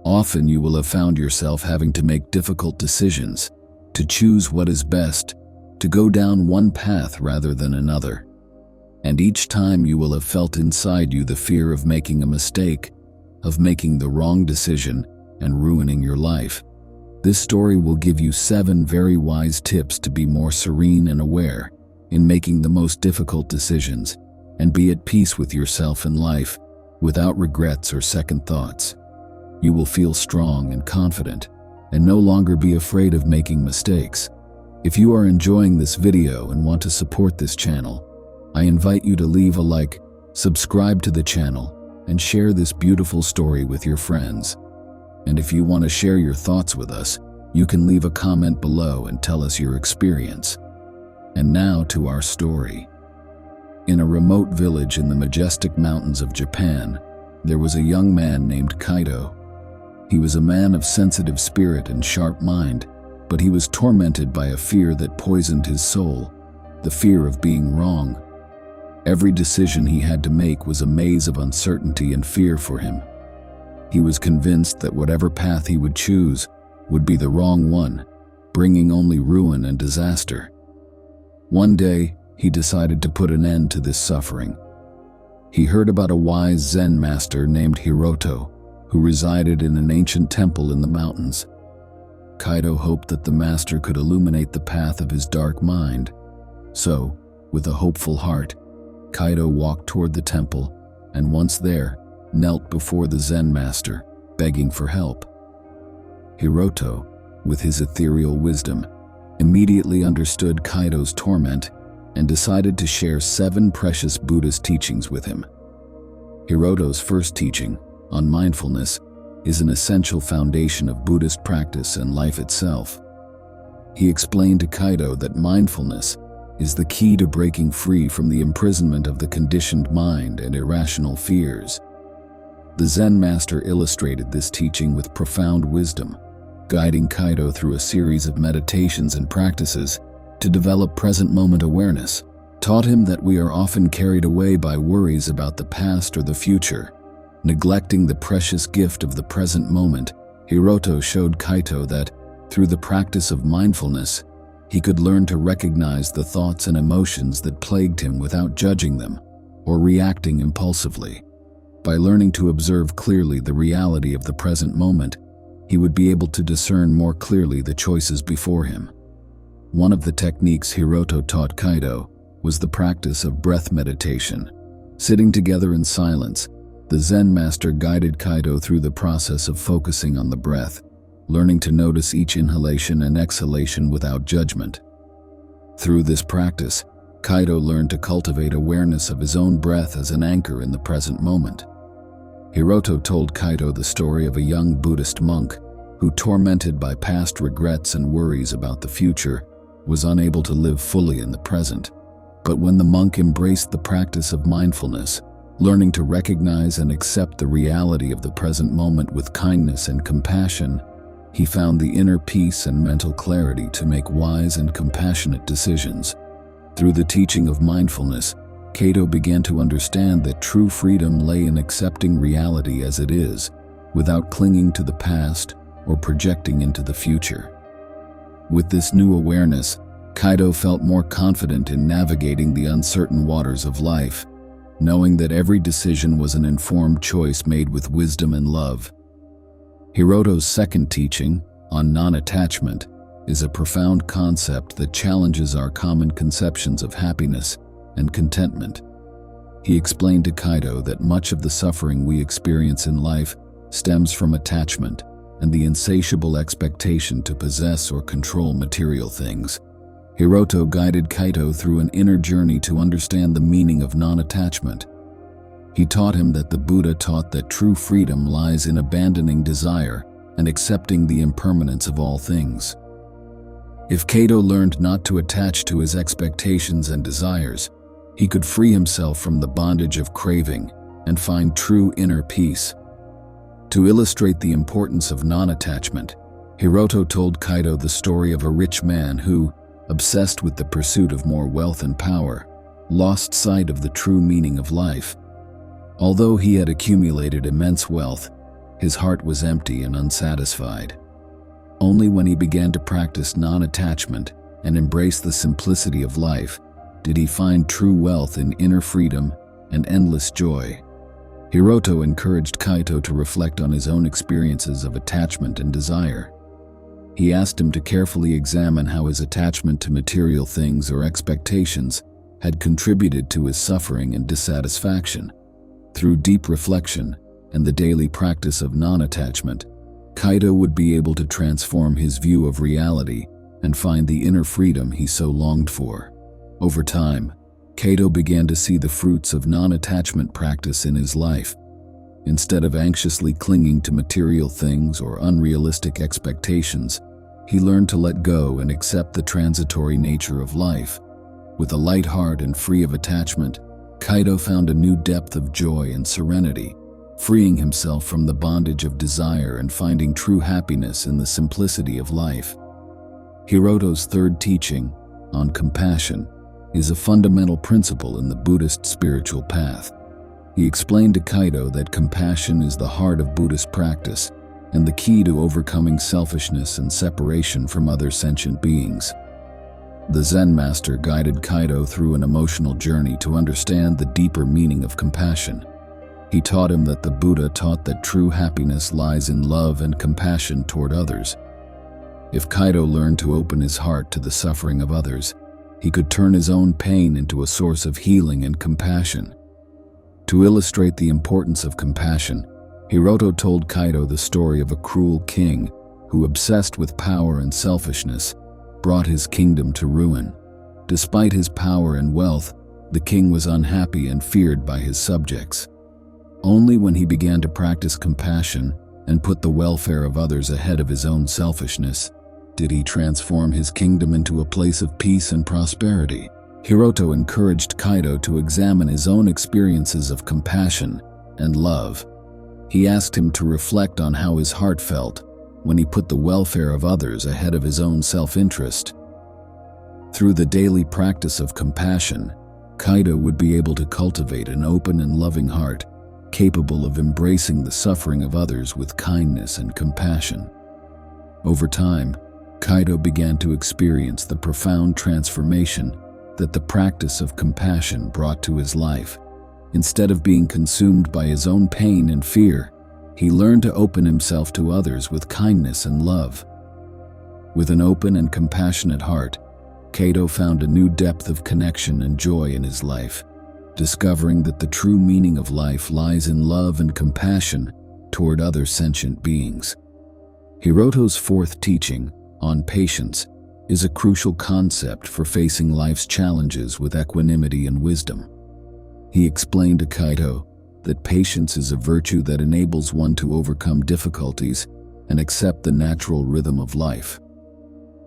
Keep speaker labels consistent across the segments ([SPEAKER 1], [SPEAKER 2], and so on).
[SPEAKER 1] Often you will have found yourself having to make difficult decisions, to choose what is best, to go down one path rather than another. And each time you will have felt inside you the fear of making a mistake, of making the wrong decision and ruining your life. This story will give you 7 very wise tips to be more serene and aware in making the most difficult decisions and be at peace with yourself in life without regrets or second thoughts. You will feel strong and confident and no longer be afraid of making mistakes. If you are enjoying this video and want to support this channel, I invite you to leave a like, subscribe to the channel, and share this beautiful story with your friends. And if you want to share your thoughts with us, you can leave a comment below and tell us your experience. And now to our story. In a remote village in the majestic mountains of Japan, there was a young man named Kaito. He was a man of sensitive spirit and sharp mind, but he was tormented by a fear that poisoned his soul, the fear of being wrong. Every decision he had to make was a maze of uncertainty and fear for him. He was convinced that whatever path he would choose would be the wrong one, bringing only ruin and disaster. One day, he decided to put an end to this suffering. He heard about a wise Zen master named Hiroto, who resided in an ancient temple in the mountains. Kaito hoped that the master could illuminate the path of his dark mind. So, with a hopeful heart, Kaito walked toward the temple and once there, knelt before the Zen master, begging for help. Hiroto, with his ethereal wisdom, immediately understood Kaito's torment and decided to share 7 precious Buddhist teachings with him. Hiroto's first teaching, on mindfulness, is an essential foundation of Buddhist practice and life itself. He explained to Kaito that mindfulness is the key to breaking free from the imprisonment of the conditioned mind and irrational fears. The Zen master illustrated this teaching with profound wisdom, guiding Kaito through a series of meditations and practices to develop present moment awareness, taught him that we are often carried away by worries about the past or the future. Neglecting the precious gift of the present moment, Hiroto showed Kaito that, through the practice of mindfulness, he could learn to recognize the thoughts and emotions that plagued him without judging them or reacting impulsively. By learning to observe clearly the reality of the present moment, he would be able to discern more clearly the choices before him. One of the techniques Hiroto taught Kaito was the practice of breath meditation. Sitting together in silence, the Zen master guided Kaito through the process of focusing on the breath, learning to notice each inhalation and exhalation without judgment. Through this practice, Kaito learned to cultivate awareness of his own breath as an anchor in the present moment. Hiroto told Kaito the story of a young Buddhist monk who, tormented by past regrets and worries about the future, was unable to live fully in the present. But when the monk embraced the practice of mindfulness, learning to recognize and accept the reality of the present moment with kindness and compassion, he found the inner peace and mental clarity to make wise and compassionate decisions. Through the teaching of mindfulness, Kaito began to understand that true freedom lay in accepting reality as it is, without clinging to the past or projecting into the future. With this new awareness, Kaito felt more confident in navigating the uncertain waters of life, knowing that every decision was an informed choice made with wisdom and love. Hiroto's second teaching, on non-attachment, is a profound concept that challenges our common conceptions of happiness and contentment. He explained to Kaito that much of the suffering we experience in life stems from attachment and the insatiable expectation to possess or control material things. Hiroto guided Kaito through an inner journey to understand the meaning of non-attachment. He taught him that the Buddha taught that true freedom lies in abandoning desire and accepting the impermanence of all things. If Kaito learned not to attach to his expectations and desires, he could free himself from the bondage of craving and find true inner peace. To illustrate the importance of non-attachment, Hiroto told Kaito the story of a rich man who, obsessed with the pursuit of more wealth and power, lost sight of the true meaning of life. Although he had accumulated immense wealth, his heart was empty and unsatisfied. Only when he began to practice non-attachment and embrace the simplicity of life did he find true wealth in inner freedom and endless joy. Hiroto encouraged Kaito to reflect on his own experiences of attachment and desire. He asked him to carefully examine how his attachment to material things or expectations had contributed to his suffering and dissatisfaction. Through deep reflection and the daily practice of non-attachment, Kaito would be able to transform his view of reality and find the inner freedom he so longed for. Over time, Kaito began to see the fruits of non-attachment practice in his life. Instead of anxiously clinging to material things or unrealistic expectations, he learned to let go and accept the transitory nature of life. With a light heart and free of attachment, Kaito found a new depth of joy and serenity, freeing himself from the bondage of desire and finding true happiness in the simplicity of life. Hiroto's third teaching, on compassion, is a fundamental principle in the Buddhist spiritual path. He explained to Kaito that compassion is the heart of Buddhist practice and the key to overcoming selfishness and separation from other sentient beings. The Zen master guided Kaito through an emotional journey to understand the deeper meaning of compassion. He taught him that the Buddha taught that true happiness lies in love and compassion toward others. If Kaito learned to open his heart to the suffering of others, he could turn his own pain into a source of healing and compassion. To illustrate the importance of compassion, Hiroto told Kaito the story of a cruel king who, obsessed with power and selfishness, brought his kingdom to ruin. Despite his power and wealth, the king was unhappy and feared by his subjects. Only when he began to practice compassion and put the welfare of others ahead of his own selfishness did he transform his kingdom into a place of peace and prosperity. Hiroto encouraged Kaito to examine his own experiences of compassion and love. He asked him to reflect on how his heart felt when he put the welfare of others ahead of his own self-interest. Through the daily practice of compassion, Kaito would be able to cultivate an open and loving heart, capable of embracing the suffering of others with kindness and compassion. Over time, Kaito began to experience the profound transformation that the practice of compassion brought to his life. Instead of being consumed by his own pain and fear, he learned to open himself to others with kindness and love. With an open and compassionate heart, Kaito found a new depth of connection and joy in his life, discovering that the true meaning of life lies in love and compassion toward other sentient beings. Hiroto's fourth teaching, on patience, is a crucial concept for facing life's challenges with equanimity and wisdom. He explained to Kaito that patience is a virtue that enables one to overcome difficulties and accept the natural rhythm of life.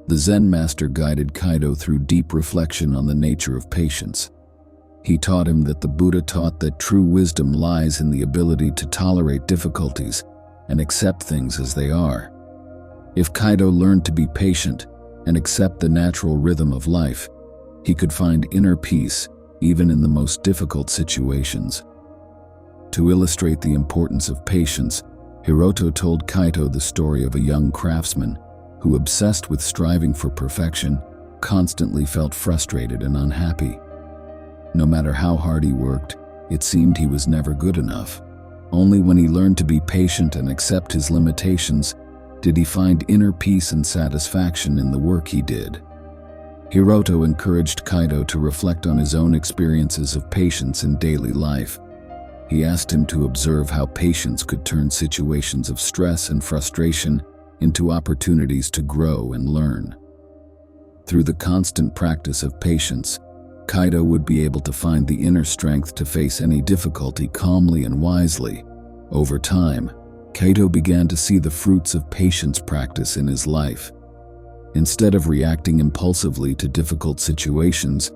[SPEAKER 1] The Zen master guided Kaito through deep reflection on the nature of patience. He taught him that the Buddha taught that true wisdom lies in the ability to tolerate difficulties and accept things as they are. If Kaito learned to be patient and accept the natural rhythm of life, he could find inner peace even in the most difficult situations. To illustrate the importance of patience, Hiroto told Kaito the story of a young craftsman who, obsessed with striving for perfection, constantly felt frustrated and unhappy. No matter how hard he worked, it seemed he was never good enough. Only when he learned to be patient and accept his limitations did he find inner peace and satisfaction in the work he did. Hiroto encouraged Kaito to reflect on his own experiences of patience in daily life. He asked him to observe how patience could turn situations of stress and frustration into opportunities to grow and learn. Through the constant practice of patience, Kaito would be able to find the inner strength to face any difficulty calmly and wisely. Over time, Kaito began to see the fruits of patience practice in his life. Instead of reacting impulsively to difficult situations,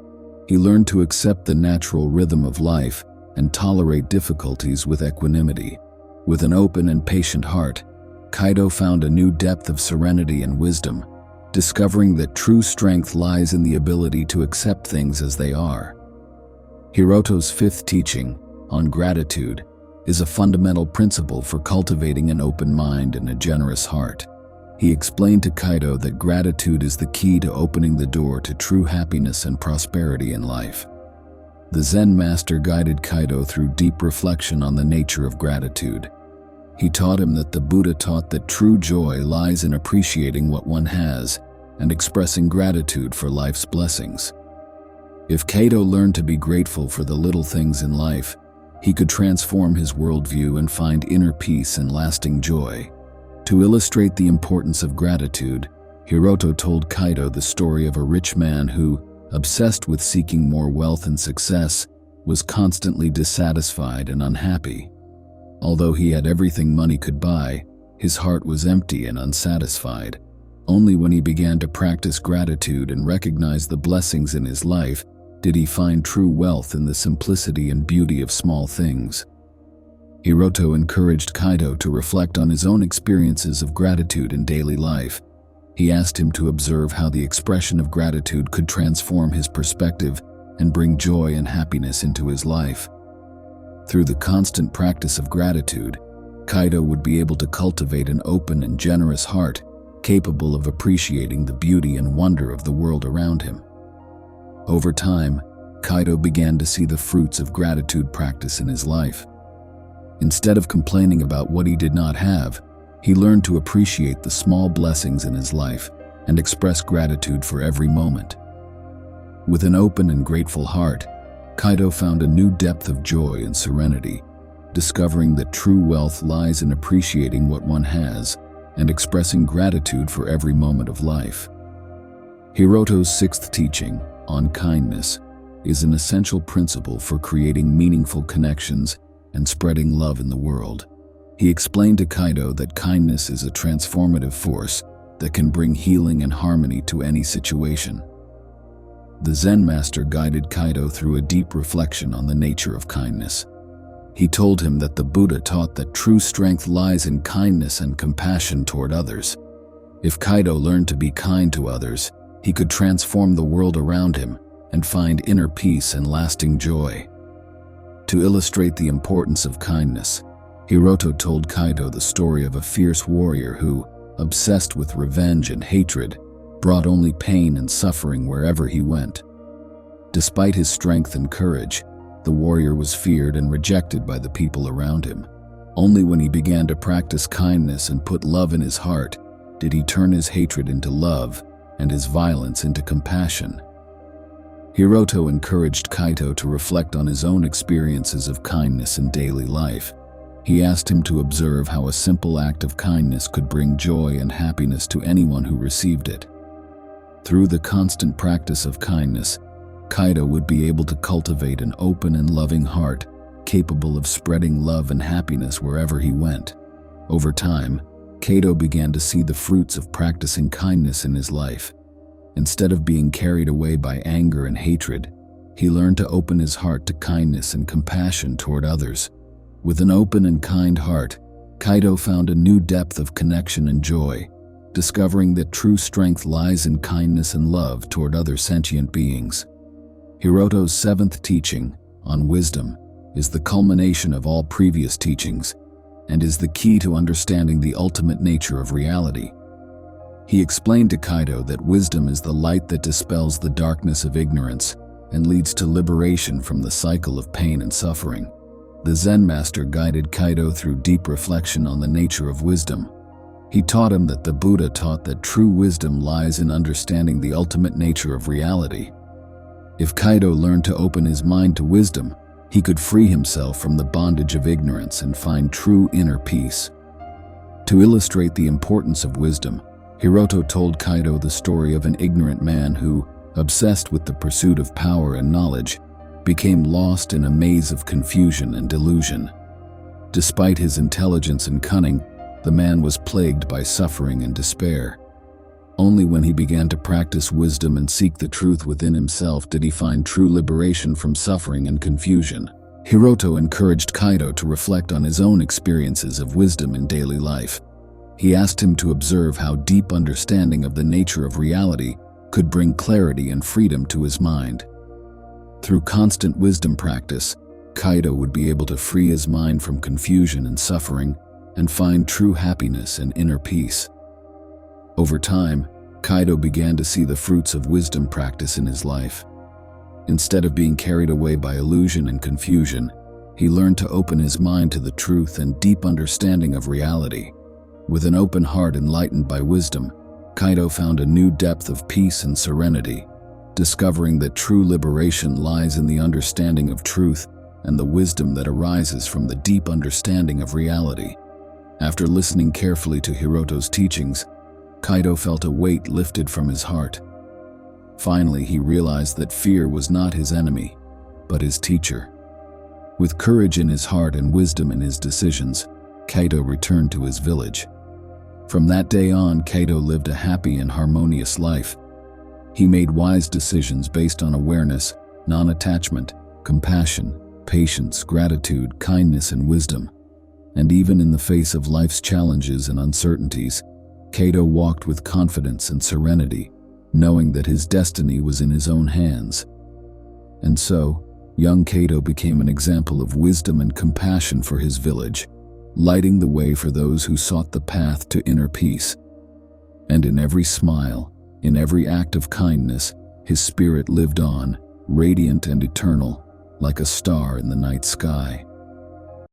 [SPEAKER 1] he learned to accept the natural rhythm of life and tolerate difficulties with equanimity. With an open and patient heart, Kaito found a new depth of serenity and wisdom, discovering that true strength lies in the ability to accept things as they are. Hiroto's fifth teaching, on gratitude, is a fundamental principle for cultivating an open mind and a generous heart. He explained to Kaito that gratitude is the key to opening the door to true happiness and prosperity in life. The Zen master guided Kaito through deep reflection on the nature of gratitude. He taught him that the Buddha taught that true joy lies in appreciating what one has and expressing gratitude for life's blessings. If Kaito learned to be grateful for the little things in life, he could transform his worldview and find inner peace and lasting joy. To illustrate the importance of gratitude, Hiroto told Kaito the story of a rich man who, obsessed with seeking more wealth and success, was constantly dissatisfied and unhappy. Although he had everything money could buy, his heart was empty and unsatisfied. Only when he began to practice gratitude and recognize the blessings in his life did he find true wealth in the simplicity and beauty of small things. Hiroto encouraged Kaito to reflect on his own experiences of gratitude in daily life. He asked him to observe how the expression of gratitude could transform his perspective and bring joy and happiness into his life. Through the constant practice of gratitude, Kaito would be able to cultivate an open and generous heart, capable of appreciating the beauty and wonder of the world around him. Over time, Kaito began to see the fruits of gratitude practice in his life. Instead of complaining about what he did not have, he learned to appreciate the small blessings in his life and express gratitude for every moment. With an open and grateful heart, Kaito found a new depth of joy and serenity, discovering that true wealth lies in appreciating what one has and expressing gratitude for every moment of life. Hiroto's sixth teaching, on kindness, is an essential principle for creating meaningful connections and spreading love in the world. He explained to Kaito that kindness is a transformative force that can bring healing and harmony to any situation. The Zen master guided Kaito through a deep reflection on the nature of kindness. He told him that the Buddha taught that true strength lies in kindness and compassion toward others. If Kaito learned to be kind to others, he could transform the world around him and find inner peace and lasting joy. To illustrate the importance of kindness, Hiroto told Kaito the story of a fierce warrior who, obsessed with revenge and hatred, brought only pain and suffering wherever he went. Despite his strength and courage, the warrior was feared and rejected by the people around him. Only when he began to practice kindness and put love in his heart did he turn his hatred into love and his violence into compassion. Hiroto encouraged Kaito to reflect on his own experiences of kindness in daily life. He asked him to observe how a simple act of kindness could bring joy and happiness to anyone who received it. Through the constant practice of kindness, Kaito would be able to cultivate an open and loving heart, capable of spreading love and happiness wherever he went. Over time, Kaito began to see the fruits of practicing kindness in his life. Instead of being carried away by anger and hatred, he learned to open his heart to kindness and compassion toward others. With an open and kind heart, Kaito found a new depth of connection and joy, discovering that true strength lies in kindness and love toward other sentient beings. Hiroto's seventh teaching, on wisdom, is the culmination of all previous teachings and is the key to understanding the ultimate nature of reality. He explained to Kaito that wisdom is the light that dispels the darkness of ignorance and leads to liberation from the cycle of pain and suffering. The Zen master guided Kaito through deep reflection on the nature of wisdom. He taught him that the Buddha taught that true wisdom lies in understanding the ultimate nature of reality. If Kaito learned to open his mind to wisdom, he could free himself from the bondage of ignorance and find true inner peace. To illustrate the importance of wisdom, Hiroto told Kaito the story of an ignorant man who, obsessed with the pursuit of power and knowledge, became lost in a maze of confusion and delusion. Despite his intelligence and cunning, the man was plagued by suffering and despair. Only when he began to practice wisdom and seek the truth within himself did he find true liberation from suffering and confusion. Hiroto encouraged Kaito to reflect on his own experiences of wisdom in daily life. He asked him to observe how deep understanding of the nature of reality could bring clarity and freedom to his mind. Through constant wisdom practice, Kaito would be able to free his mind from confusion and suffering and find true happiness and inner peace. Over time, Kaito began to see the fruits of wisdom practice in his life. Instead of being carried away by illusion and confusion, he learned to open his mind to the truth and deep understanding of reality. With an open heart enlightened by wisdom, Kaito found a new depth of peace and serenity, discovering that true liberation lies in the understanding of truth and the wisdom that arises from the deep understanding of reality. After listening carefully to Hiroto's teachings, Kaito felt a weight lifted from his heart. Finally, he realized that fear was not his enemy, but his teacher. With courage in his heart and wisdom in his decisions, Kaito returned to his village. From that day on, Kaito lived a happy and harmonious life. He made wise decisions based on awareness, non-attachment, compassion, patience, gratitude, kindness, and wisdom. And even in the face of life's challenges and uncertainties, Kaito walked with confidence and serenity, knowing that his destiny was in his own hands. And so, young Kaito became an example of wisdom and compassion for his village, lighting the way for those who sought the path to inner peace. And in every smile, in every act of kindness, his spirit lived on, radiant and eternal, like a star in the night sky.